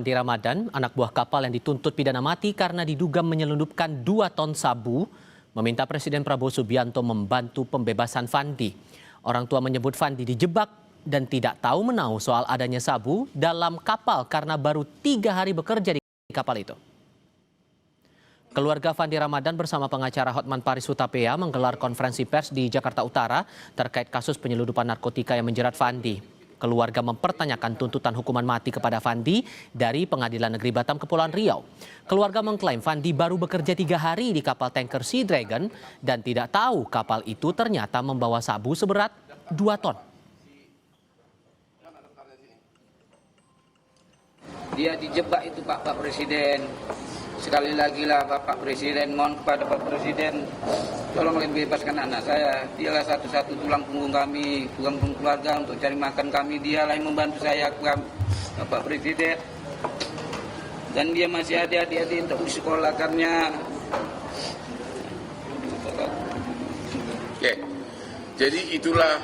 Di Ramadan, anak buah kapal yang dituntut pidana mati karena diduga menyelundupkan 2 ton sabu, meminta Presiden Prabowo Subianto membantu pembebasan Fandi. Orang tua menyebut Fandi dijebak dan tidak tahu menahu soal adanya sabu dalam kapal karena baru 3 hari bekerja di kapal itu. Keluarga Fandi Ramadan bersama pengacara Hotman Paris Hutapea menggelar konferensi pers di Jakarta Utara terkait kasus penyeludupan narkotika yang menjerat Fandi. Keluarga mempertanyakan tuntutan hukuman mati kepada Fandi dari Pengadilan Negeri Batam Kepulauan Riau. Keluarga mengklaim Fandi baru bekerja 3 hari di kapal tanker Sea Dragon dan tidak tahu kapal itu ternyata membawa sabu seberat 2 ton. Dia dijebak itu Pak Presiden. Sekali lagi lah Bapak Presiden, mohon kepada Pak Presiden, tolong bebaskan anak saya. Dialah satu-satu tulang punggung kami, tulang punggung keluarga untuk cari makan kami. Dialah yang membantu saya, Bapak Presiden. Dan dia masih ada adik-adik untuk disekolahkannya. Oke, jadi itulah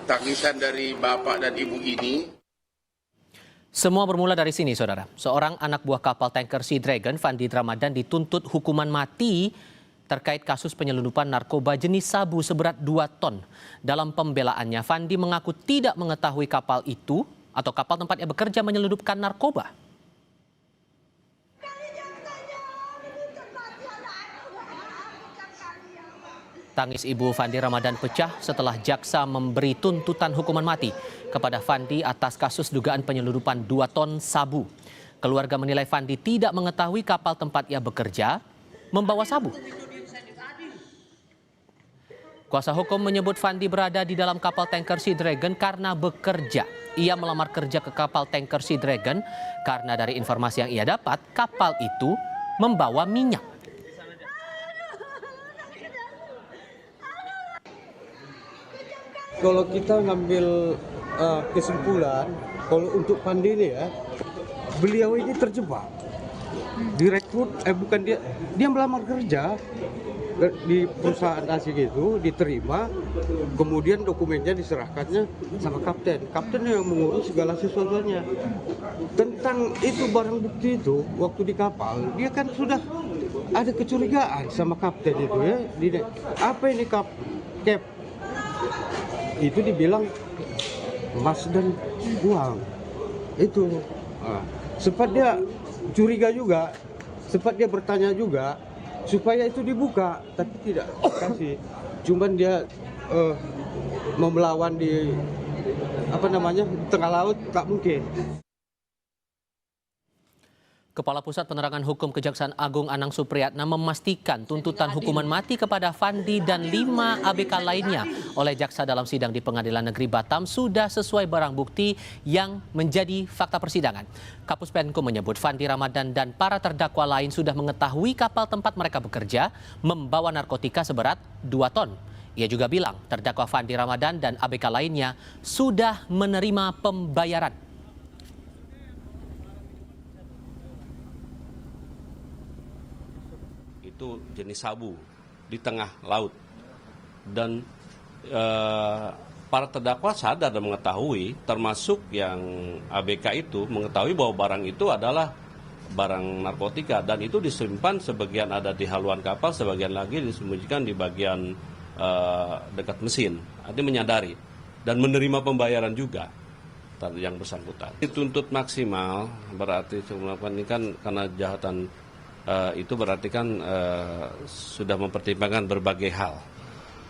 tangisan dari Bapak dan Ibu ini. Semua bermula dari sini, saudara. Seorang anak buah kapal tanker Sea Dragon, Fandi Ramadan, dituntut hukuman mati terkait kasus penyelundupan narkoba jenis sabu seberat 2 ton. Dalam pembelaannya, Fandi mengaku tidak mengetahui kapal itu atau kapal tempat ia bekerja menyelundupkan narkoba. Tangis ibu Fandi Ramadan pecah setelah jaksa memberi tuntutan hukuman mati kepada Fandi atas kasus dugaan penyelundupan 2 ton sabu. Keluarga menilai Fandi tidak mengetahui kapal tempat ia bekerja membawa sabu. Kuasa hukum menyebut Fandi berada di dalam kapal tanker Sea Dragon karena bekerja. Ia melamar kerja ke kapal tanker Sea Dragon karena dari informasi yang ia dapat, kapal itu membawa minyak. Kalau kita ngambil kesimpulan, kalau untuk Fandi ini ya, beliau ini terjebak, direkrut, bukan dia melamar kerja di perusahaan asing itu, diterima, kemudian dokumennya diserahkannya sama kapten. Kapten yang mengurus segala sesuatunya. Tentang itu barang bukti itu, waktu di kapal, dia kan sudah ada kecurigaan sama kapten itu ya. Apa ini Cap? Itu dibilang emas dan uang itu. Sempat dia curiga juga, sempat dia bertanya juga supaya itu dibuka, tapi tidak kasih. Cuman dia mau melawan di tengah laut, tak mungkin. Kepala Pusat Penerangan Hukum Kejaksaan Agung Anang Supriyatna memastikan tuntutan hukuman mati kepada Fandi dan 5 ABK lainnya oleh jaksa dalam sidang di Pengadilan Negeri Batam sudah sesuai barang bukti yang menjadi fakta persidangan. Kapus Penkum menyebut Fandi Ramadan dan para terdakwa lain sudah mengetahui kapal tempat mereka bekerja membawa narkotika seberat 2 ton. Ia juga bilang terdakwa Fandi Ramadan dan ABK lainnya sudah menerima pembayaran. Itu jenis sabu di tengah laut dan para terdakwa sadar dan mengetahui, termasuk yang ABK itu mengetahui bahwa barang itu adalah barang narkotika dan itu disimpan, sebagian ada di haluan kapal, sebagian lagi disembunyikan di bagian dekat mesin. Artinya menyadari dan menerima pembayaran juga yang bersangkutan. Dituntut maksimal berarti melakukan ini kan karena kejahatan itu berarti kan sudah mempertimbangkan berbagai hal,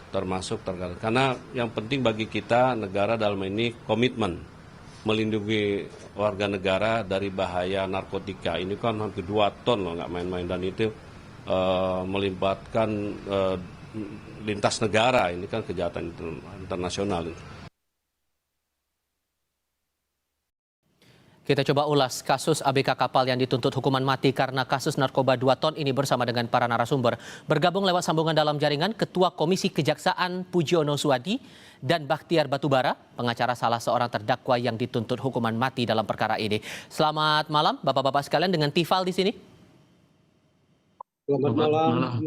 termasuk karena yang penting bagi kita negara dalam ini komitmen melindungi warga negara dari bahaya narkotika. Ini kan hampir 2 ton loh, nggak main-main, dan itu melibatkan lintas negara. Ini kan kejahatan internasional. Kita coba ulas kasus ABK kapal yang dituntut hukuman mati karena kasus narkoba 2 ton ini bersama dengan para narasumber. Bergabung lewat sambungan dalam jaringan Ketua Komisi Kejaksaan Pujiono Suwadi dan Bakhtiar Batubara, pengacara salah seorang terdakwa yang dituntut hukuman mati dalam perkara ini. Selamat malam Bapak-bapak sekalian, dengan Tifal di sini. Selamat malam.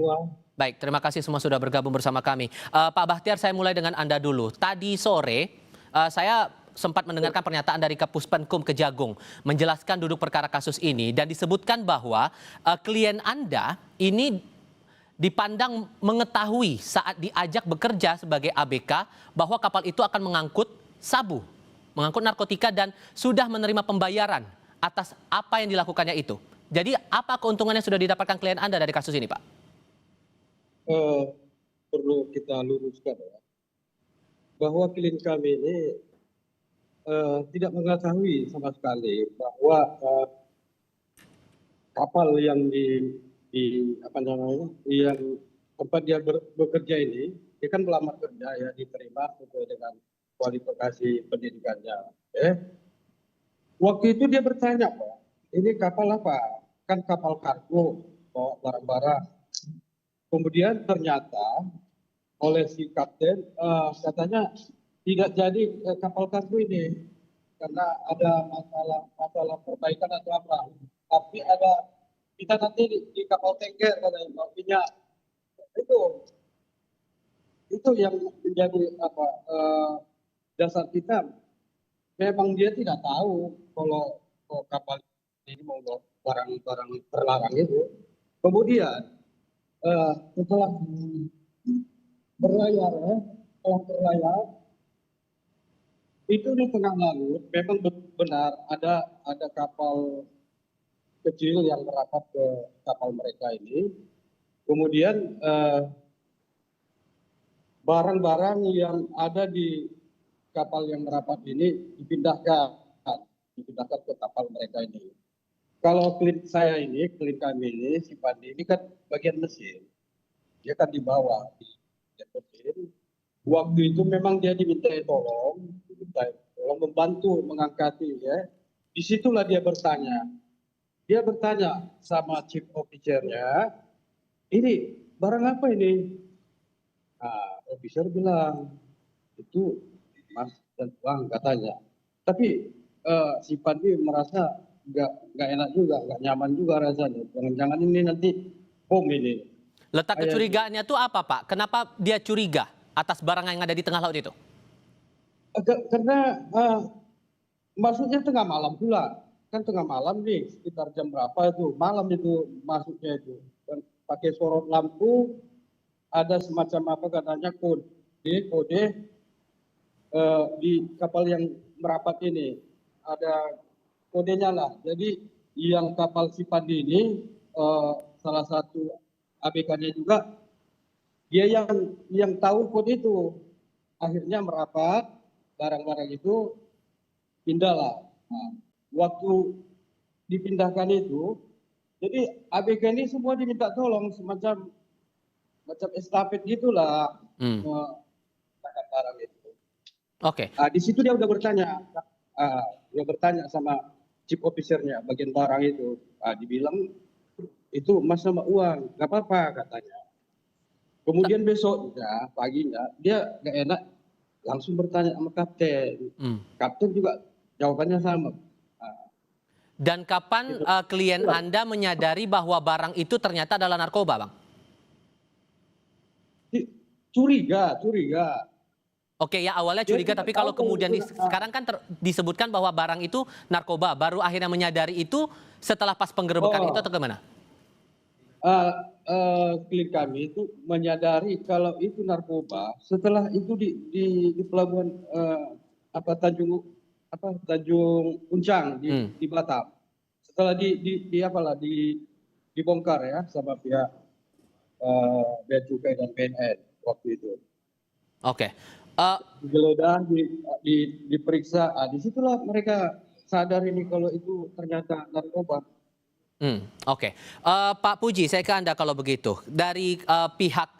Baik, terima kasih semua sudah bergabung bersama kami. Pak Bakhtiar, saya mulai dengan Anda dulu. Tadi sore saya sempat mendengarkan pernyataan dari Kapuspenkum Kejagung menjelaskan duduk perkara kasus ini dan disebutkan bahwa klien Anda ini dipandang mengetahui saat diajak bekerja sebagai ABK bahwa kapal itu akan mengangkut sabu, mengangkut narkotika dan sudah menerima pembayaran atas apa yang dilakukannya itu. Jadi apa keuntungan yang sudah didapatkan klien Anda dari kasus ini, Pak? Perlu kita luruskan ya, bahwa klien kami ini tidak mengetahui sama sekali bahwa kapal yang apa namanya, yang tempat dia bekerja ini, dia kan melamar kerja ya, diterima sesuai dengan kualifikasi pendidikannya. Waktu itu dia bertanya, Pak, ini kapal apa? Kan kapal kargo, bawa barang-barang. Kemudian ternyata oleh si kapten katanya tidak jadi kapal kargo ini karena ada masalah perbaikan atau apa. Tapi ada kita nanti di kapal tanker katanya mau minyak. Itu yang menjadi apa dasar kita. Memang dia tidak tahu kalau kapal ini mau barang-barang terlarang itu. Kemudian setelah berlayar itu di tengah laut memang benar ada kapal kecil yang merapat ke kapal mereka ini. Kemudian barang-barang yang ada di kapal yang merapat ini dipindahkan ke kapal mereka ini. Kalau klien kami ini, si Pandi ini kan bagian mesin. Dia kan di bawah di mesin. Waktu itu memang dia diminta tolong membantu mengangkati ya. Disitulah dia bertanya. Dia bertanya sama chief officer-nya, ini barang apa ini? Officer bilang, itu emas dan uang katanya. Tapi si Pandi merasa nggak enak juga, nggak nyaman juga rasanya. Jangan-jangan ini nanti bom ini. Letak kecurigaannya itu apa, Pak? Kenapa dia curiga atas barang yang ada di tengah laut itu? Karena masuknya tengah malam pula. Kan tengah malam nih, sekitar jam berapa itu? Malam itu masuknya itu. Dan pakai sorot lampu, ada semacam apa katanya kode di kapal yang merapat ini. Ada kodenya lah. Jadi yang kapal si Pandi ini salah satu ABK-nya juga dia yang tahu kode itu. Akhirnya merapat, barang-barang itu pindahlah. Nah, waktu dipindahkan itu, jadi ABK ini semua diminta tolong semacam estafet gitulah barang itu. Oke. Di situ dia udah bertanya. Dia bertanya sama chief officer-nya bagian barang itu. Dibilang itu emas sama uang, nggak apa-apa katanya. Kemudian besoknya paginya dia nggak enak langsung bertanya sama kapten. Kapten juga jawabannya sama. Dan kapan klien Anda menyadari bahwa barang itu ternyata adalah narkoba, Bang? Curiga. Oke, ya awalnya curiga, tapi kalau kemudian sekarang kan disebutkan bahwa barang itu narkoba, baru akhirnya menyadari itu setelah pas penggerebekan itu atau gimana? Klien kami itu menyadari kalau itu narkoba setelah itu di pelabuhan Tanjung Uncang di Batam. Setelah dibongkar ya sama pihak Bea Cukai dan BNN waktu itu. Oke. Digeledah, diperiksa, disitulah mereka sadar ini kalau itu ternyata narkoba. Oke. Pak Puji, saya ke Anda kalau begitu. Dari pihak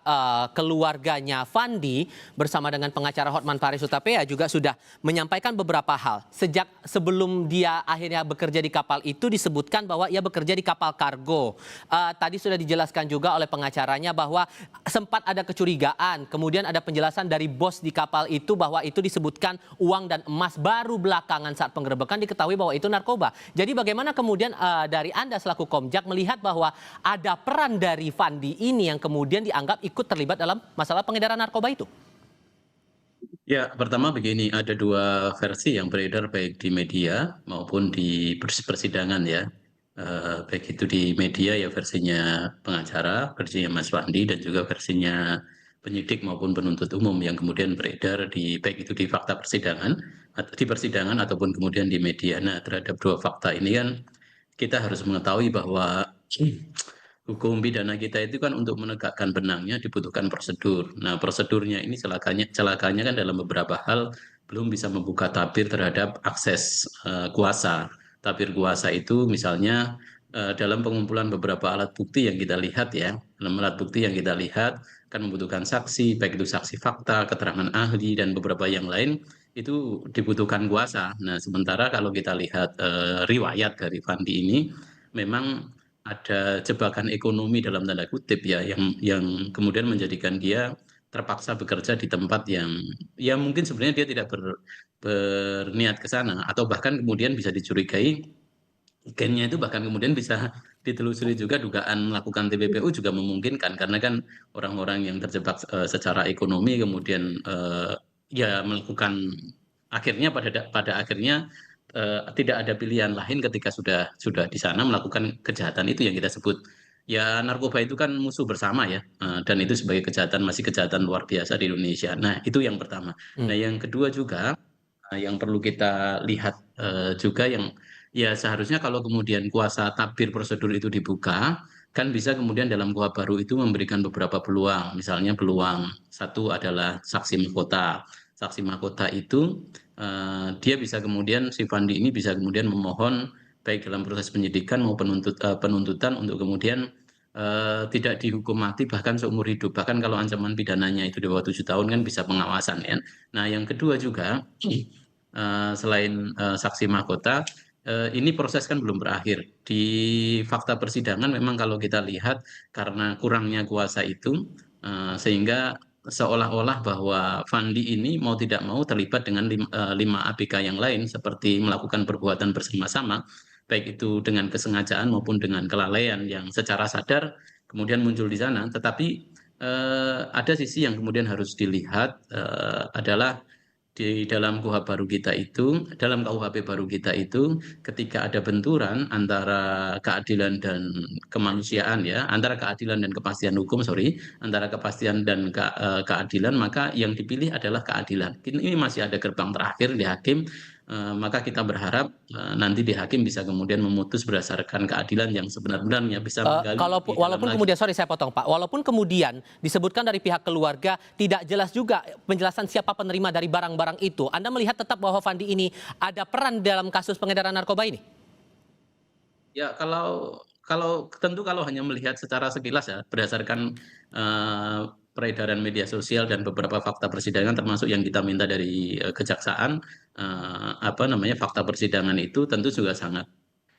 keluarganya Fandi bersama dengan pengacara Hotman Paris Hutapea juga sudah menyampaikan beberapa hal. Sejak sebelum dia akhirnya bekerja di kapal itu disebutkan bahwa ia bekerja di kapal kargo. Tadi sudah dijelaskan juga oleh pengacaranya bahwa sempat ada kecurigaan. Kemudian ada penjelasan dari bos di kapal itu bahwa itu disebutkan uang dan emas, baru belakangan saat penggerebekan diketahui bahwa itu narkoba. Jadi bagaimana kemudian dari Anda selaku Komjak melihat bahwa ada peran dari Fandi ini yang kemudian dianggap ikut terlibat dalam masalah pengedaran narkoba itu? Ya, pertama begini, ada dua versi yang beredar baik di media maupun di persidangan ya. Baik itu di media ya versinya pengacara, versinya Mas Wandi, dan juga versinya penyidik maupun penuntut umum yang kemudian beredar di baik itu di fakta persidangan, atau di persidangan ataupun kemudian di media. Nah, terhadap dua fakta ini kan kita harus mengetahui bahwa hukum pidana kita itu kan untuk menegakkan benangnya dibutuhkan prosedur. Nah, prosedurnya ini celakanya kan dalam beberapa hal belum bisa membuka tabir terhadap akses kuasa. Tabir kuasa itu misalnya dalam pengumpulan beberapa alat bukti yang kita lihat ya. Dalam alat bukti yang kita lihat kan membutuhkan saksi, baik itu saksi fakta, keterangan ahli dan beberapa yang lain itu dibutuhkan kuasa. Nah, sementara kalau kita lihat riwayat dari Fandi ini memang ada jebakan ekonomi dalam tanda kutip ya yang kemudian menjadikan dia terpaksa bekerja di tempat yang ya mungkin sebenarnya dia tidak berniat ke sana atau bahkan kemudian bisa dicurigai gennya itu bahkan kemudian bisa ditelusuri juga dugaan melakukan TPPU juga memungkinkan karena kan orang-orang yang terjebak secara ekonomi kemudian ya melakukan akhirnya pada akhirnya tidak ada pilihan lain ketika sudah di sana melakukan kejahatan itu yang kita sebut ya narkoba itu kan musuh bersama ya dan itu sebagai kejahatan masih kejahatan luar biasa di Indonesia. Nah, itu yang pertama. Hmm. Nah, yang kedua juga yang perlu kita lihat juga yang ya seharusnya kalau kemudian kuasa tabir prosedur itu dibuka kan bisa kemudian dalam kuhap baru itu memberikan beberapa peluang. Misalnya peluang satu adalah saksi mahkota. Saksi mahkota itu dia bisa kemudian si Fandi ini bisa kemudian memohon baik dalam proses penyidikan maupun penuntutan untuk kemudian tidak dihukum mati bahkan seumur hidup. Bahkan kalau ancaman pidananya itu di bawah 7 tahun kan bisa pengawasan ya. Nah, yang kedua juga selain saksi mahkota ini proses kan belum berakhir. Di fakta persidangan memang kalau kita lihat karena kurangnya kuasa itu sehingga seolah-olah bahwa Fandi ini mau tidak mau terlibat dengan 5 ABK yang lain seperti melakukan perbuatan bersama-sama, baik itu dengan kesengajaan maupun dengan kelalaian yang secara sadar kemudian muncul di sana. Tetapi ada sisi yang kemudian harus dilihat adalah di dalam KUHP baru kita itu, dalam KUHP baru kita itu, ketika ada benturan antara keadilan dan kemanusiaan ya, antara keadilan dan kepastian hukum, sorry, antara kepastian dan keadilan, maka yang dipilih adalah keadilan. Ini masih ada gerbang terakhir di hakim, maka kita berharap nanti di hakim bisa kemudian memutus berdasarkan keadilan yang sebenar-benarnya bisa menggali lebih dalam Walaupun lagi. kemudian, sorry saya potong Pak, walaupun kemudian disebutkan dari pihak keluarga tidak jelas juga penjelasan siapa penerima dari barang-barang itu, Anda melihat tetap bahwa Fandi ini ada peran dalam kasus pengedaran narkoba ini? Ya, kalau tentu kalau hanya melihat secara sekilas ya berdasarkan peredaran media sosial dan beberapa fakta persidangan termasuk yang kita minta dari kejaksaan apa namanya fakta persidangan itu tentu juga sangat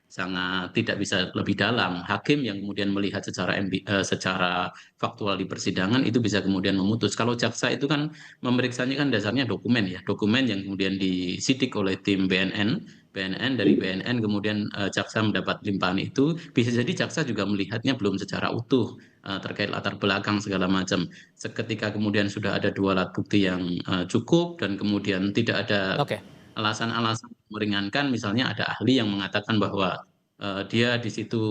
sangat tidak bisa lebih dalam. Hakim yang kemudian melihat secara faktual di persidangan itu bisa kemudian memutus. Kalau jaksa itu kan memeriksanya kan dasarnya dokumen ya, dokumen yang kemudian disidik oleh tim BNN dari BNN kemudian jaksa mendapat limpahan itu bisa jadi jaksa juga melihatnya belum secara utuh terkait latar belakang segala macam. Seketika kemudian sudah ada 2 alat bukti yang cukup dan kemudian tidak ada Oke. alasan-alasan meringankan, misalnya ada ahli yang mengatakan bahwa dia di situ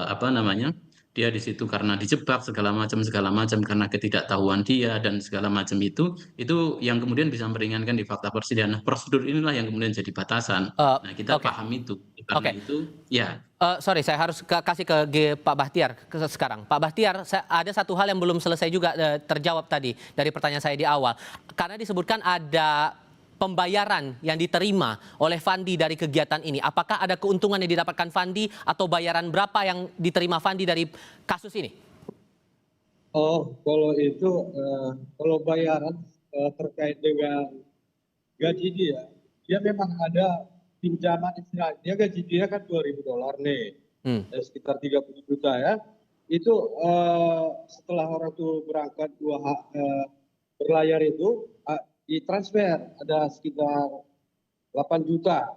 apa namanya, dia di situ karena dijebak segala macam karena ketidaktahuan dia dan segala macam itu yang kemudian bisa meringankan di fakta persidangan. Nah, prosedur inilah yang kemudian jadi batasan. Eh, Nah, kita Oke. paham itu. Karena Oke. itu, ya. Sorry, saya harus kasih ke Pak Bahtiar sekarang. Pak Bahtiar, ada satu hal yang belum selesai juga terjawab tadi dari pertanyaan saya di awal. Karena disebutkan ada pembayaran yang diterima oleh Fandi dari kegiatan ini. Apakah ada keuntungan yang didapatkan Fandi atau bayaran berapa yang diterima Fandi dari kasus ini? Oh, kalau itu, kalau bayaran terkait dengan gaji dia memang ada pinjaman istilahnya. Dia gaji dia kan $2.000 nih, sekitar 30 juta ya. Itu setelah orang tuh berangkat berlayar itu ditransfer ada sekitar 8 juta.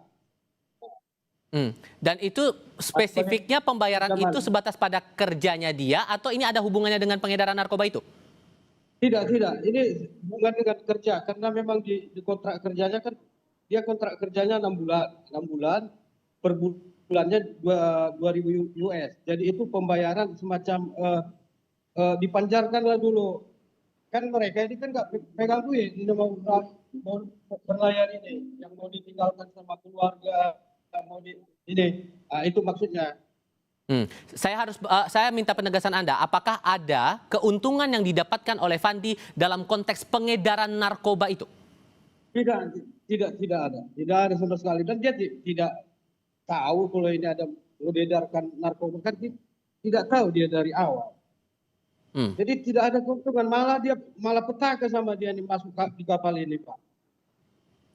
Dan itu spesifiknya pembayaran itu sebatas pada kerjanya dia atau ini ada hubungannya dengan pengedaran narkoba itu? Tidak. Ini hubungan dengan kerja karena memang di kontrak kerjanya kan dia kontrak kerjanya 6 bulan, 6 bulan per bulannya 2.000 US. Jadi itu pembayaran semacam dipanjarkanlah dulu. Kan mereka ini kan nggak pegang duit, ini mau berlayar ini, yang mau ditinggalkan sama keluarga, mau ini, itu maksudnya. Saya minta penegasan Anda, apakah ada keuntungan yang didapatkan oleh Fandi dalam konteks pengedaran narkoba itu? Tidak ada sama sekali, dan dia tidak tahu kalau ini ada mengedarkan narkoba, kan tidak tahu dia dari awal. Jadi tidak ada keuntungan, malah petaka sama dia nih masuk di kapal ini, Pak.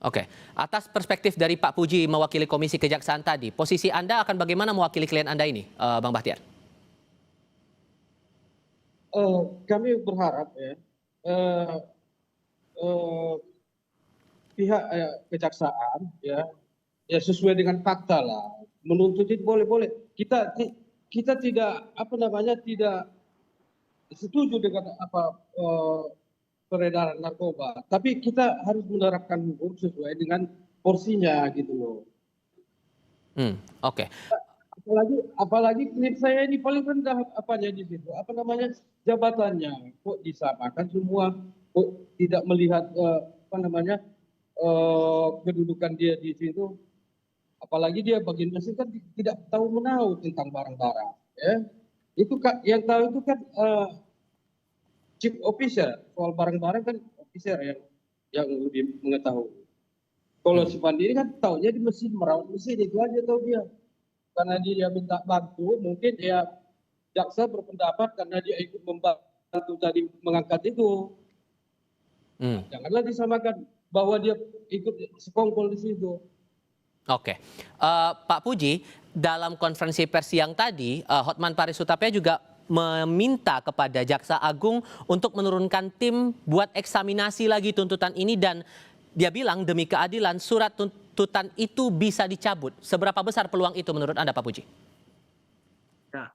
Oke, atas perspektif dari Pak Puji mewakili Komisi Kejaksaan tadi, posisi Anda akan bagaimana mewakili klien Anda ini, Bang Bahtiar? Kami berharap ya pihak kejaksaan ya sesuai dengan fakta lah, menuntut itu boleh. Kita tidak tidak setuju dengan peredaran narkoba, tapi kita harus menerapkan hukum sesuai dengan porsinya gitu loh. Oke. Apalagi klien saya ini paling rendah di situ, jabatannya, kok disamakan semua, kok tidak melihat kedudukan dia di situ, apalagi dia bagian mesin kan tidak tahu menahu tentang barang-barang ya. Itu kan yang tahu itu kan chief officer, soal barang-barang kan officer yang lebih mengetahui. Kalau si Fandi ini kan tahunya di mesin, merawat mesin, itu aja tahu dia. Karena dia minta bantu, mungkin ya jaksa berpendapat karena dia ikut membantu tadi mengangkat itu. Janganlah disamakan bahwa dia ikut sekongkol di situ. Oke, Pak Puji, dalam konferensi pers yang tadi, Hotman Paris Hutapea juga meminta kepada Jaksa Agung untuk menurunkan tim buat eksaminasi lagi tuntutan ini, dan dia bilang demi keadilan surat tuntutan itu bisa dicabut. Seberapa besar peluang itu menurut Anda, Pak Puji? Ya,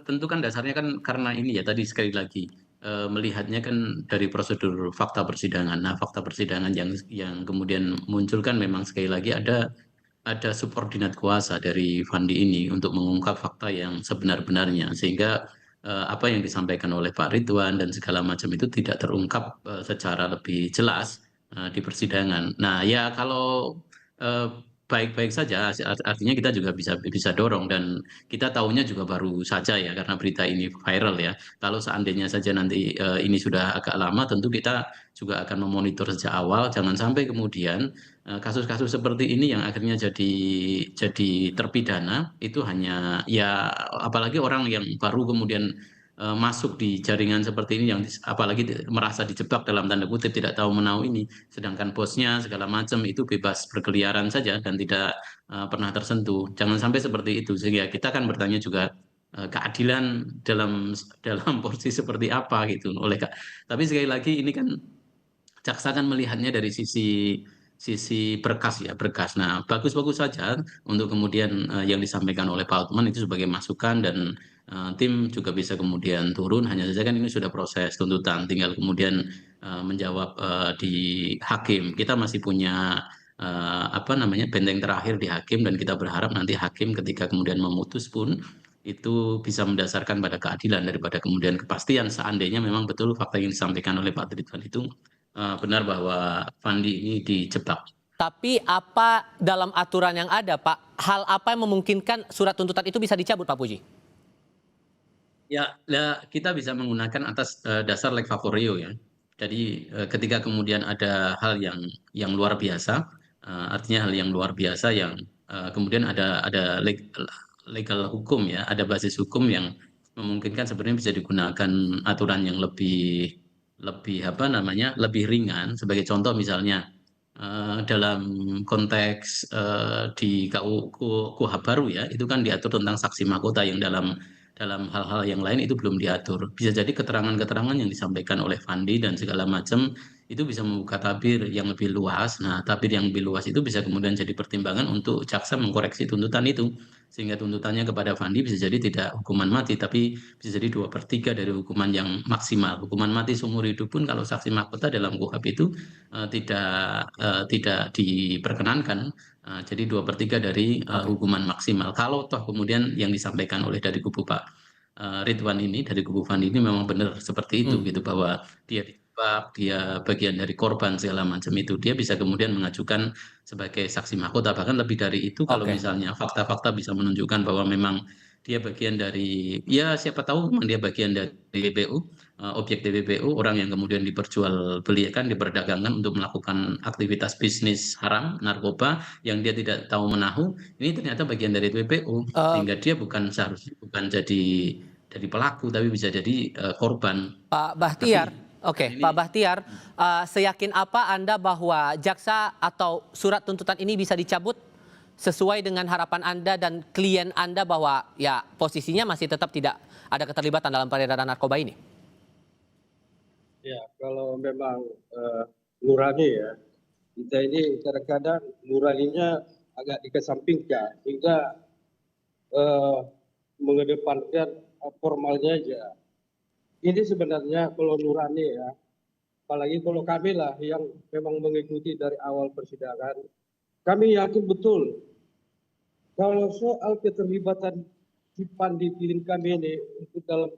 tentu kan dasarnya kan karena ini ya tadi sekali lagi melihatnya kan dari prosedur fakta persidangan. Nah, fakta persidangan yang kemudian muncul kan memang sekali lagi ada subordinat kuasa dari Fandi ini untuk mengungkap fakta yang sebenar-benarnya, sehingga apa yang disampaikan oleh Pak Ridwan dan segala macam itu tidak terungkap secara lebih jelas di persidangan. Nah, ya kalau eh, baik-baik saja, artinya kita juga bisa dorong, dan kita tahunya juga baru saja ya karena berita ini viral ya. Kalau seandainya saja nanti ini sudah agak lama, tentu kita juga akan memonitor sejak awal, jangan sampai kemudian kasus-kasus seperti ini yang akhirnya jadi terpidana itu hanya ya, apalagi orang yang baru kemudian masuk di jaringan seperti ini, yang apalagi merasa dijebak dalam tanda kutip, tidak tahu menahu ini, sedangkan bosnya segala macam itu bebas berkeliaran saja dan tidak pernah tersentuh. Jangan sampai seperti itu, sehingga kita kan bertanya juga keadilan dalam porsi seperti apa gitu tapi sekali lagi ini kan jaksa kan melihatnya dari sisi berkas ya, berkas. Nah, bagus-bagus saja untuk kemudian yang disampaikan oleh Pak Otman itu sebagai masukan, dan tim juga bisa kemudian turun. Hanya saja kan ini sudah proses tuntutan, tinggal kemudian menjawab di hakim. Kita masih punya benteng terakhir di hakim, dan kita berharap nanti hakim ketika kemudian memutus pun itu bisa mendasarkan pada keadilan daripada kemudian kepastian, seandainya memang betul fakta yang disampaikan oleh Pak Ridwan itu benar bahwa Fandi ini dijebak. Tapi apa dalam aturan yang ada, Pak, hal apa yang memungkinkan surat tuntutan itu bisa dicabut, Pak Puji? Ya, kita bisa menggunakan atas dasar lex favorio ya. Jadi ketika kemudian ada hal yang luar biasa, artinya hal yang luar biasa yang kemudian ada legal hukum ya, ada basis hukum yang memungkinkan sebenarnya bisa digunakan aturan yang lebih lebih ringan. Sebagai contoh misalnya dalam konteks di KUHP baru ya, itu kan diatur tentang saksi mahkota yang dalam hal-hal yang lain itu belum diatur. Bisa jadi keterangan-keterangan yang disampaikan oleh Fandi dan segala macam itu bisa membuka tabir yang lebih luas. Nah, tabir yang lebih luas itu bisa kemudian jadi pertimbangan untuk jaksa mengkoreksi tuntutan itu. Sehingga tuntutannya kepada Fandi bisa jadi tidak hukuman mati, tapi bisa jadi 2/3 dari hukuman yang maksimal. Hukuman mati seumur hidup pun kalau saksi mahkota dalam KUHP itu tidak diperkenankan. Jadi 2/3 dari hukuman maksimal. Kalau toh kemudian yang disampaikan oleh dari kubu Pak Ridwan ini, dari kubu Fandi ini memang benar seperti itu gitu, bahwa dia dijebak, dia bagian dari korban segala macam itu, dia bisa kemudian mengajukan sebagai saksi mahkota. Bahkan lebih dari itu kalau Oke. misalnya fakta-fakta bisa menunjukkan bahwa memang dia bagian dari, ya siapa tahu memang dia bagian dari TPPU, objek TPPU, orang yang kemudian diperjualbelikan, diperdagangkan untuk melakukan aktivitas bisnis haram, narkoba, yang dia tidak tahu menahu, ini ternyata bagian dari TPPU, Eh, sehingga dia seharusnya bukan jadi pelaku, tapi bisa jadi korban. Pak Tapi Bahtiar, kan oke, ini Pak Bahtiar, seyakin apa Anda bahwa jaksa atau surat tuntutan ini bisa dicabut sesuai dengan harapan Anda dan klien Anda bahwa ya posisinya masih tetap tidak ada keterlibatan dalam peredaran narkoba ini? Ya, kalau memang nurani ya, kita ini kadang-kadang nuraninya agak dikesampingkan sehingga mengedepankan formalnya aja. Ini sebenarnya kalau nurani ya, apalagi kalau kami lah yang memang mengikuti dari awal persidangan, kami yakin betul kalau soal keterlibatan si Pandi klien kami ini untuk dalam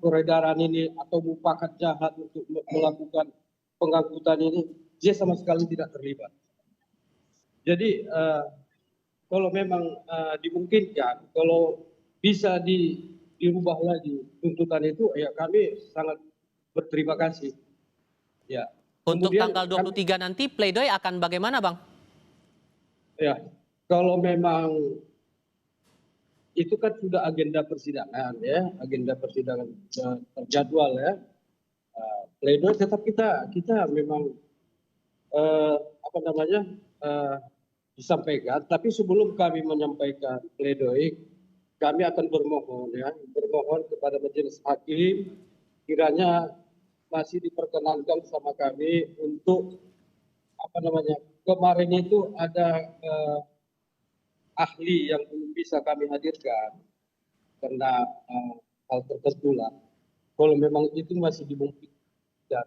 peredaran ini atau mufakat jahat untuk melakukan pengangkutan ini, dia sama sekali tidak terlibat. Jadi kalau memang dimungkinkan, kalau bisa dirubah lagi tuntutan itu, ya kami sangat berterima kasih. Ya. Untuk Kemudian tanggal 23 nanti pledoi akan bagaimana, Bang? ya, kalau memang itu kan sudah agenda persidangan ya, agenda persidangan terjadwal ya. Pledoi tetap kita memang disampaikan, tapi sebelum kami menyampaikan pledoi, kami akan bermohon kepada majelis hakim kiranya masih diperkenankan sama kami untuk kemarin itu ada ahli yang belum bisa kami hadirkan karena hal tertentu lah. Kalau memang itu masih dimungkinkan dan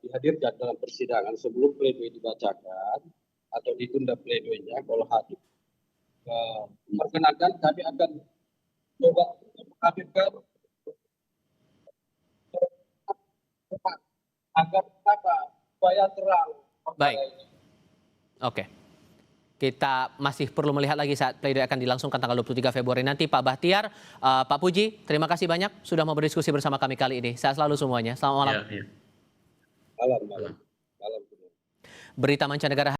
dihadirkan dalam persidangan sebelum pledoi dibacakan atau ditunda pledoinya, kalau hadir perkenankan, kami akan coba menghadirkan agar supaya terang. Baik. Oke. Kita masih perlu melihat lagi saat pledoi akan dilangsungkan tanggal 23 Februari nanti. Pak Bahtiar, Pak Puji, terima kasih banyak sudah mau berdiskusi bersama kami kali ini. Sehat selalu semuanya. Selamat malam. ya. Malam. Berita mancanegara.